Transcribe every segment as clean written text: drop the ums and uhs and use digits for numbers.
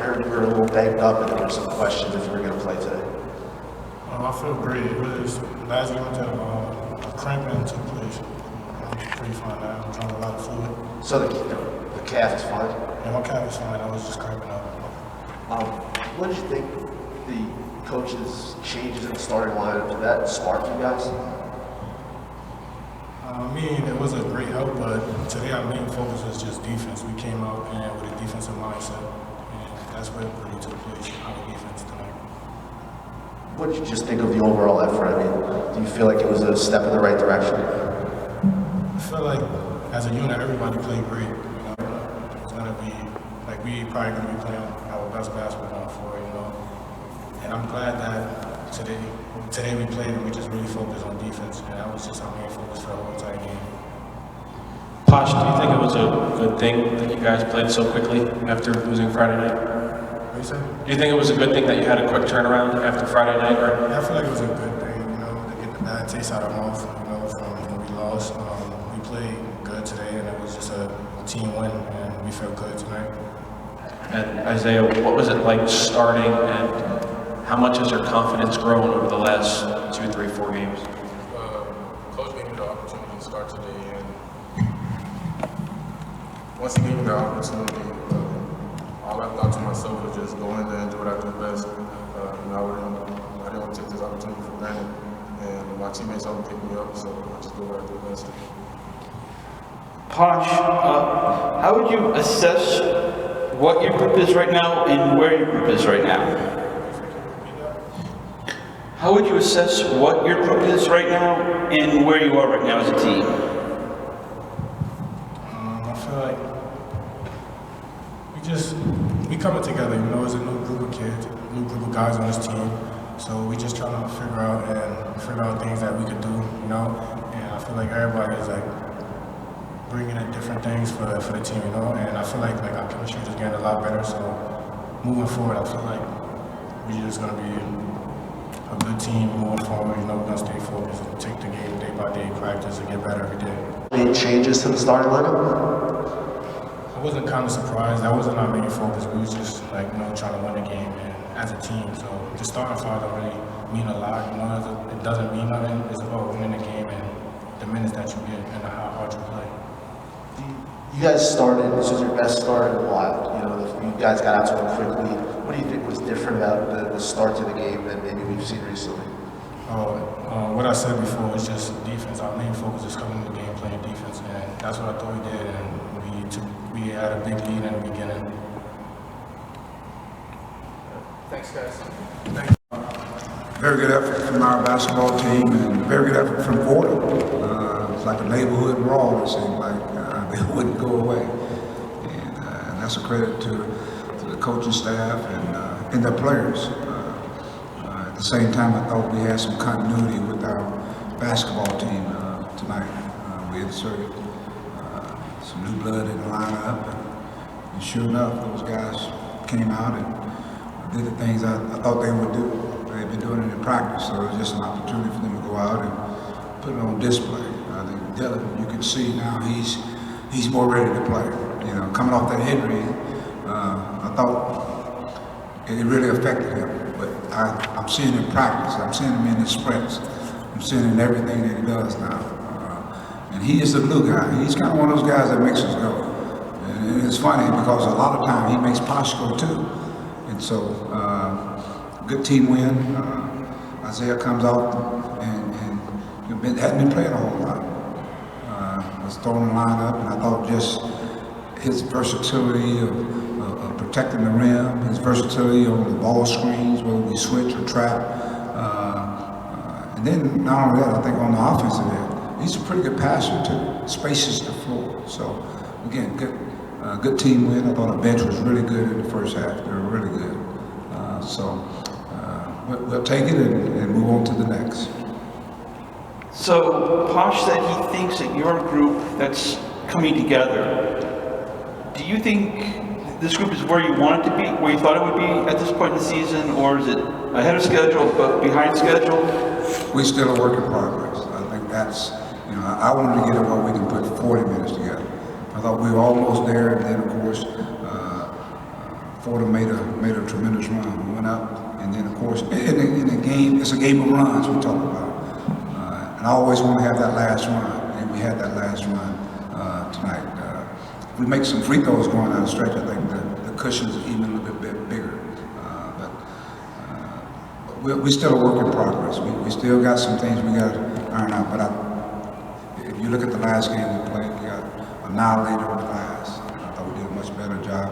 I heard you were a little banged up and there were some questions if you were going to play today. I feel great. It was last game until a cramping took place. I'm pretty fine now. I'm drawing a lot of fluid. So the calf is fine? Yeah, my calf is fine. I was just cramping up. What did you think the coach's changes in the starting lineup, did that spark you guys? I mean, it was a great help, but today our main focus is just defense. We came out and with a defensive mindset, and that's what really took place, our defense tonight. What did you just think of the overall effort? I mean, do you feel like it was a step in the right direction? I feel like as a unit, everybody played great. You know, it's gonna be like we probably gonna be playing our best basketball for it, you know. And I'm glad that today we played and we just really focused on defense, and that was just our main focus for the whole entire game. Posh, do you think it was a good thing that you guys played so quickly after losing Friday night? What you say? Do you think it was a good thing that you had a quick turnaround after Friday night? Or? Yeah, I feel like it was a good thing, you know, to get the bad taste out of our mouth, you know, from when we lost. We played good today, and it was just a team win, and we felt good tonight. And Isaiah, what was it like starting, and how much has your confidence grown over the last 2, 3, 4 games? Coach gave me the opportunity to start today, and once he gave me the opportunity, all I thought to myself was just go in there and do what I do best. I didn't want to take this opportunity for granted, and my teammates helped pick me up, so I just do what I do best. Posh, how would you assess what your group is right now and where your group is right now? How would you assess what your group is right now and where you are right now as a team? I feel like we coming together, you know, as a new group of kids, new group of guys on this team. So we just trying to figure out things that we could do, you know. And I feel like everybody is like bringing in different things for the team, you know. And I feel like our chemistry is getting a lot better. So moving forward, I feel like we're just gonna be a good team moving forward. You know, we're gonna stay focused and take the game day by day, practice, and get better every day. Any changes to the starting lineup? I wasn't kind of surprised. That wasn't our main focus. We was just like, you know, trying to win the game and as a team. So the starting five don't really mean a lot. You know, it doesn't mean nothing. It's about winning the game and the minutes that you get and how hard you play. You guys started, this was your best start in a while. You know, you guys got out to a quick lead. What do you think was different about the start to the game than maybe we've seen recently? What I said before is just defense. Our main focus is coming to the game, playing defense, and that's what I thought we did. And we had a big lead in the beginning. Thanks, guys. Very good effort from our basketball team, and very good effort from Fordham. It's like a neighborhood brawl, it seemed like. They wouldn't go away. And that's a credit to the coaching staff and their players. At the same time, I thought we had some continuity with our basketball team tonight. We inserted some new blood in the lineup, and sure enough, those guys came out and did the things I thought they would do. They've been doing it in practice, so it was just an opportunity for them to go out and put it on display. I think Dylan, you can see now he's more ready to play. You know, coming off that injury, I thought it really affected him. But I'm seeing him practice. I'm seeing him in his sprints. I'm seeing him in everything that he does now. And he is the glue guy. He's kind of one of those guys that makes us go. And it's funny because a lot of time he makes Posh go too. And so, good team win. Isaiah comes out and hadn't been playing a whole lot. Was thrown in the lineup, and I thought just his versatility of protecting the rim, his versatility on the ball screens, whether we switch or trap. And then not only that, I think on the offensive end, he's a pretty good passer too. Spaces the floor. So again, good team win. I thought our bench was really good in the first half. They were really good. We'll take it and move on to the next. So Posh said he thinks that your group that's coming together, do you think this group is where you want it to be, where you thought it would be at this point in the season, or is it ahead of schedule but behind schedule? We're still a work in progress. I think that's, you know, I wanted to get it where we can put 40 minutes together. I thought we were almost there, and then of course Fordham made a tremendous run. We went up, and then of course in the game, it's a game of runs we talk about, and I always want to have that last run, and we had that last run tonight. If we make some free throws going down the stretch, I think the cushion's even a little bit bigger. But we're still a work in progress. We still got some things we got to iron out. But if you look at the last game we played, we got annihilated on the glass. I thought we did a much better job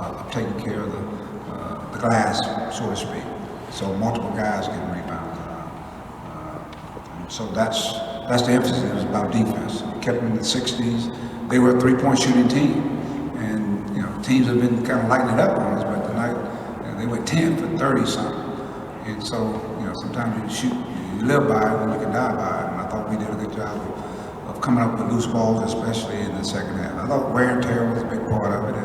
of taking care of the glass, so to speak. So multiple guys getting rebounds. So that's the emphasis. It was about defense. We kept them in the 60s. They were a three-point shooting team, and teams have been kind of lighting it up on us. But tonight they went 10 for 30 something. And so sometimes you shoot, you live by it, and you can die by it. And I thought we did a good job of coming up with loose balls, especially in the second half. I thought wear and tear was a big part of it,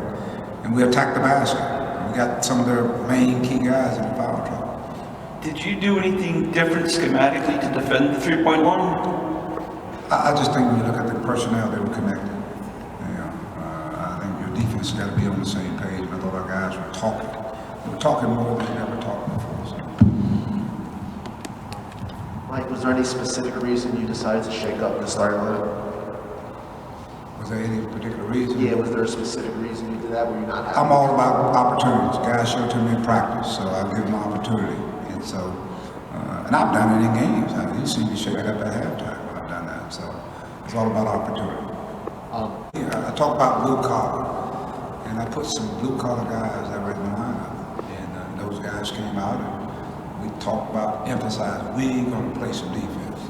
and we attacked the basket. We got some of their main key guys in foul trouble. Did you do anything different schematically to defend the three-point line? I just think when you look at the personnel, they were connected. I think your defense has got to be on the same page. And I thought our guys were talking. They were talking more than they ever talked before. So. Mike, was there any specific reason you decided to shake up the starting lineup? Was there any particular reason? Yeah, was there a specific reason you did that? Were you not happy? I'm all about opportunities. Guys show it to me in practice, so I give them opportunity. And so, and I've done it in games. You see me shake it up at halftime. I've done that. So it's all about opportunity. I talk about blue collar, and I put some blue collar guys that were in the lineup, and those guys came out, and we talked about emphasizing we're going to play some defense.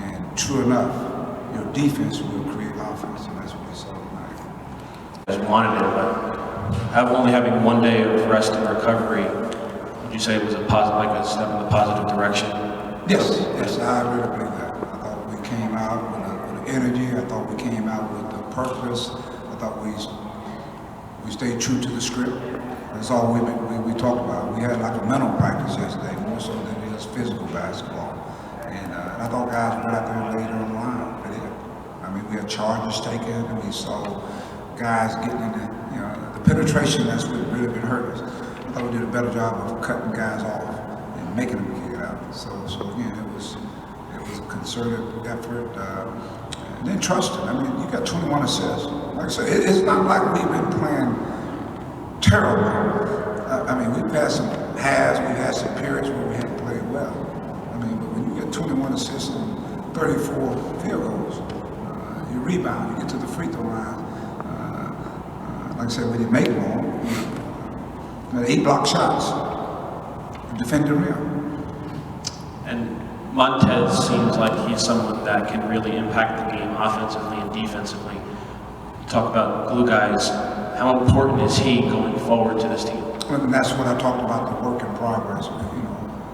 And true enough, your defense will create offense, and that's what we saw tonight. Guys wanted it, but only having 1 day of rest and recovery, would you say it was a positive, like a step in the positive direction? Yes, I really believe that. I thought we came out with energy. I thought we came out with a purpose. I thought we stayed true to the script. That's all we talked about. We had like a mental practice yesterday, more so than just physical basketball. And I thought guys went out there and laid on the line. I mean, we had charges taken, and we saw guys getting in the penetration. That's what really been hurting us. I thought we did a better job of cutting guys off and making them kick it out. So again, it was a concerted effort. And then trusting. I mean, you got 21 assists. Like I said, it's not like we've been playing terrible. I mean, we've had some halves, we've had some periods where we haven't played well. I mean, but when you get 21 assists and 34 field goals, you rebound, you get to the free throw line. Like I said, we didn't make them all. 8 block shots. Defend the rim. And Montez seems like he's someone that can really impact the game offensively and defensively. Talk about glue guys. How important is he going forward to this team? And that's what I talked about, the work in progress.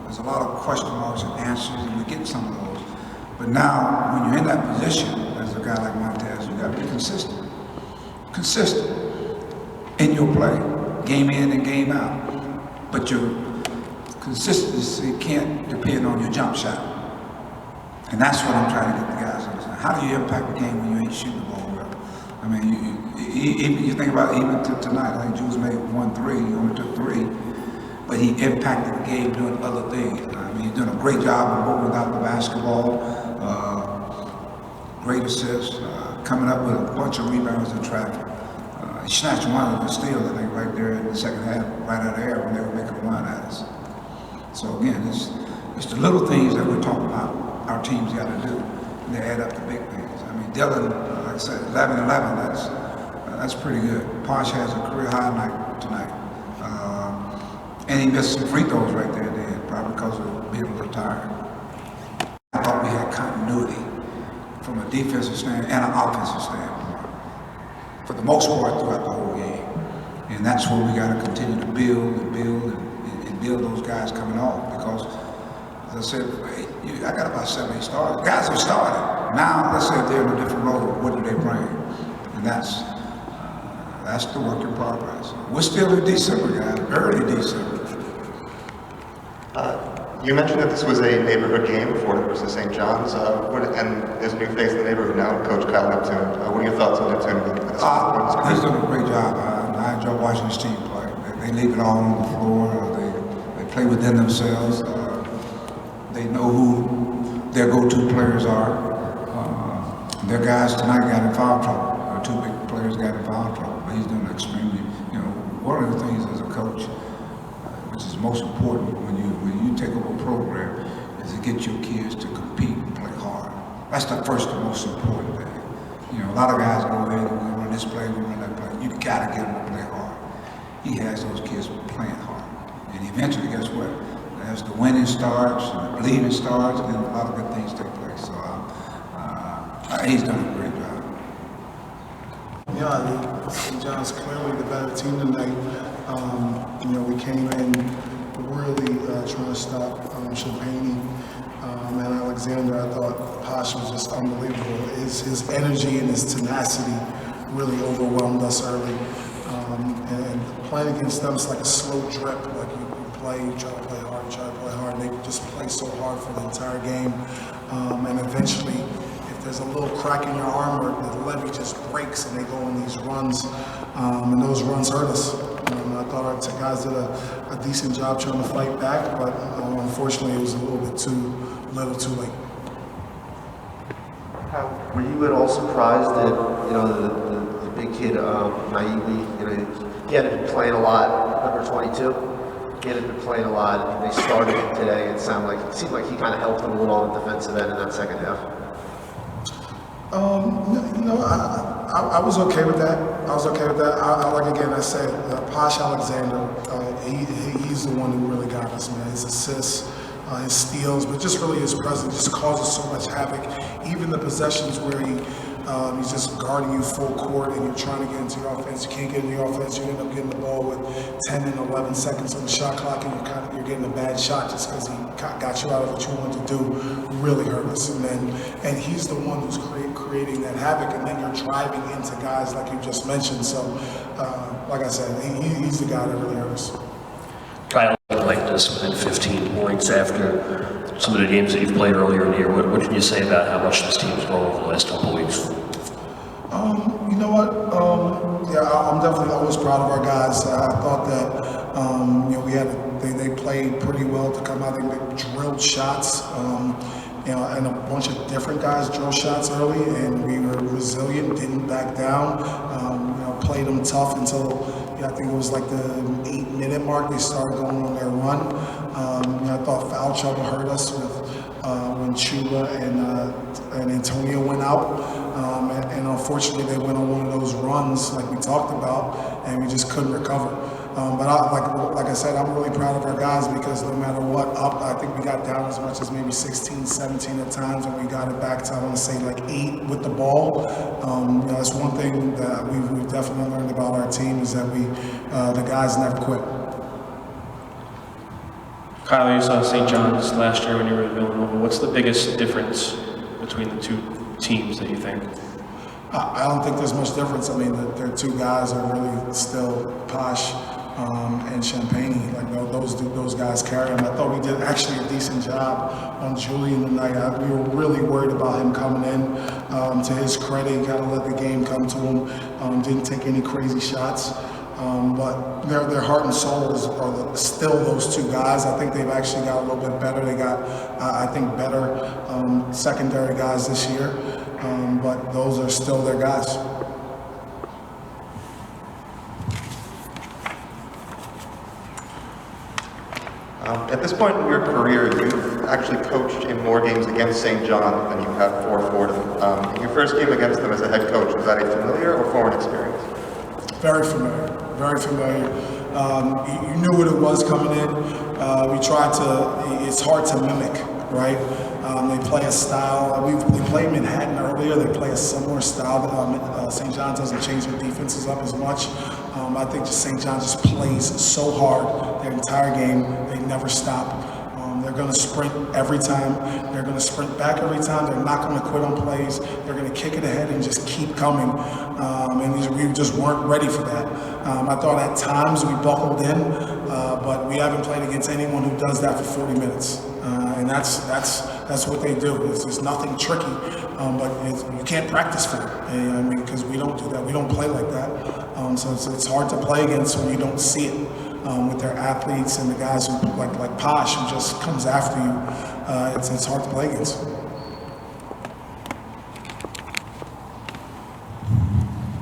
There's a lot of question marks and answers, and we get some of those. But now, when you're in that position, as a guy like Montez, you got to be consistent. Consistent in your play, game in and game out. But your consistency can't depend on your jump shot. And that's what I'm trying to get the guys to understand. How do you impact the game when you ain't shooting the ball well? I mean, you think about even tonight, I think Jules made 1 3, he only took 3, but he impacted the game doing other things. I mean, he's doing a great job of moving without the basketball, great assists, coming up with a bunch of rebounds in traffic. He snatched one of the steals, I think, right there in the second half, right out of the air when they were making a run at us. So again, it's the little things that we're talking about our teams got to do, and they add up to big things. I mean, Dylan, like I said, 11-11, that's pretty good. Posh has a career high night tonight. And he missed some free throws right there, probably because of being a little tired. I thought we had continuity from a defensive standpoint and an offensive standpoint, for the most part throughout the whole game. And that's where we got to continue to build and build those guys coming off, because, as I said, I got about 7, 8 starters. Guys have started. Now, let's say if they're in a different role, what do they bring? And that's the work in progress. We're still in December, guys, early December. You mentioned that this was a neighborhood game, Fordham versus St. John's, and there's a new face in the neighborhood now, Coach Kyle Neptune. What are your thoughts on Neptune? He's doing a great job. I enjoy watching his team play. they leave it all on the floor. They play within themselves. They know who their go-to players are. Their guys tonight got in foul trouble. Our two big players got in foul trouble, but he's doing extremely, one of the things as a coach, which is most important when you take over a program, is to get your kids to compete and play hard. That's the first and most important thing. A lot of guys go in and we run this play, we run that play. You gotta get them to play hard. He has those kids playing hard. And eventually, guess what? As the winning starts, and the believing starts, then a lot of good things take place. So he's done a great job. Yeah, St. John's clearly the better team tonight. We came in really trying to stop Champagne and Alexander. I thought Posh was just unbelievable. His energy and his tenacity really overwhelmed us early. And playing against them is like a slow drip. Like you try to play hard, you try to play hard. They just play so hard for the entire game. And eventually, if there's a little crack in your armor, the levee just breaks and they go on these runs. And those runs hurt us. I thought our guys did a decent job trying to fight back, but unfortunately it was a little bit too late. Were you at all surprised that, the big kid, Nywe, he hadn't been playing a lot, number 22? He hadn't been playing a lot, and they started him today. It seemed like he kind of helped him a little on the defensive end in that second half. I was okay with that. Like again, I said, Posh Alexander, he's the one who really got us, man. His assists, his steals, but just really his presence just causes so much havoc. Even the possessions where he's just guarding you full court and you're trying to get into your offense. You can't get into your offense. You end up getting the ball with 10 and 11 seconds on the shot clock, and you're getting a bad shot just because he got you out of what you wanted to do. Really hurt us. And he's the one who's creating that havoc, and then you're driving into guys like you just mentioned. So, like I said, he's the guy that really hurt us. Kyle, like this within 15 points after some of the games that you've played earlier in the year. What can you say about how much this team's grown over the last couple of weeks? You know what? I'm definitely always proud of our guys. I thought that they played pretty well to come out. They drilled shots. And a bunch of different guys drilled shots early, and we were resilient, didn't back down. Played them tough until I think it was like the 8-minute mark. They started going on their run. I thought foul trouble hurt us with when Chuba and Antonio went out, and unfortunately they went on one of those runs like we talked about, and we just couldn't recover. But like I said, I'm really proud of our guys because no matter what, I think we got down as much as maybe 16, 17 at times, and we got it back to, I want to say, like 8 with the ball. That's one thing that we've definitely learned about our team is that the guys never quit. Kyle, you saw St. John's last year when you were at Villanova. What's the biggest difference between the two teams that you think? I don't think there's much difference. I mean, their two guys are really still Posh and Champagne. Like those guys carry him. I thought we did actually a decent job on Julian tonight. We were really worried about him coming in. To his credit, he kind of let the game come to him. Didn't take any crazy shots. But their heart and soul are still those two guys. I think they've actually got a little bit better. They got, I think, better secondary guys this year. But those are still their guys. At this point in your career, you've actually coached in more games against St. John than you have for Fordham. In your first game against them as a head coach, was that a familiar or foreign experience? Very familiar, very familiar. You knew what it was coming in. We tried to, it's hard to mimic, right? They play a style, we played Manhattan earlier, they play a similar style. St. John doesn't change their defenses up as much. I think just St. John just plays so hard their entire game, they never stop. They're going to sprint every time. They're going to sprint back every time. They're not going to quit on plays. They're going to kick it ahead and just keep coming. And we just weren't ready for that. I thought at times we buckled in, but we haven't played against anyone who does that for 40 minutes. And that's what they do. It's just nothing tricky, but you can't practice for it. Because we don't do that. We don't play like that. So it's hard to play against when you don't see it. with their athletes and the guys who, like Posh, who just comes after you. It's hard to play against.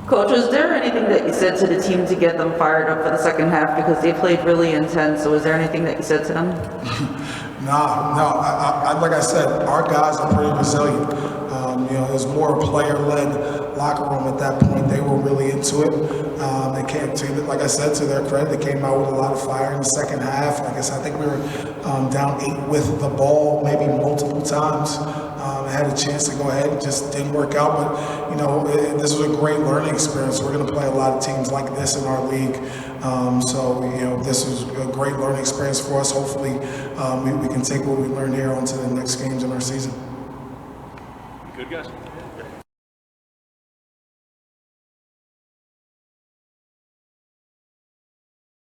Coach, is there anything that you said to the team to get them fired up for the second half? Because they played really intense, so is there anything that you said to them? No. Like I said, our guys are pretty resilient. It was more a player-led locker room at that point. They were really into it. They came to, like I said, to their credit, they came out with a lot of fire in the second half. Like I said, I think we were down 8 with the ball, maybe multiple times. Had a chance to go ahead, it just didn't work out. But this was a great learning experience. We're going to play a lot of teams like this in our league. This was a great learning experience for us. Hopefully, we can take what we learned here onto the next games in our season. Good guys.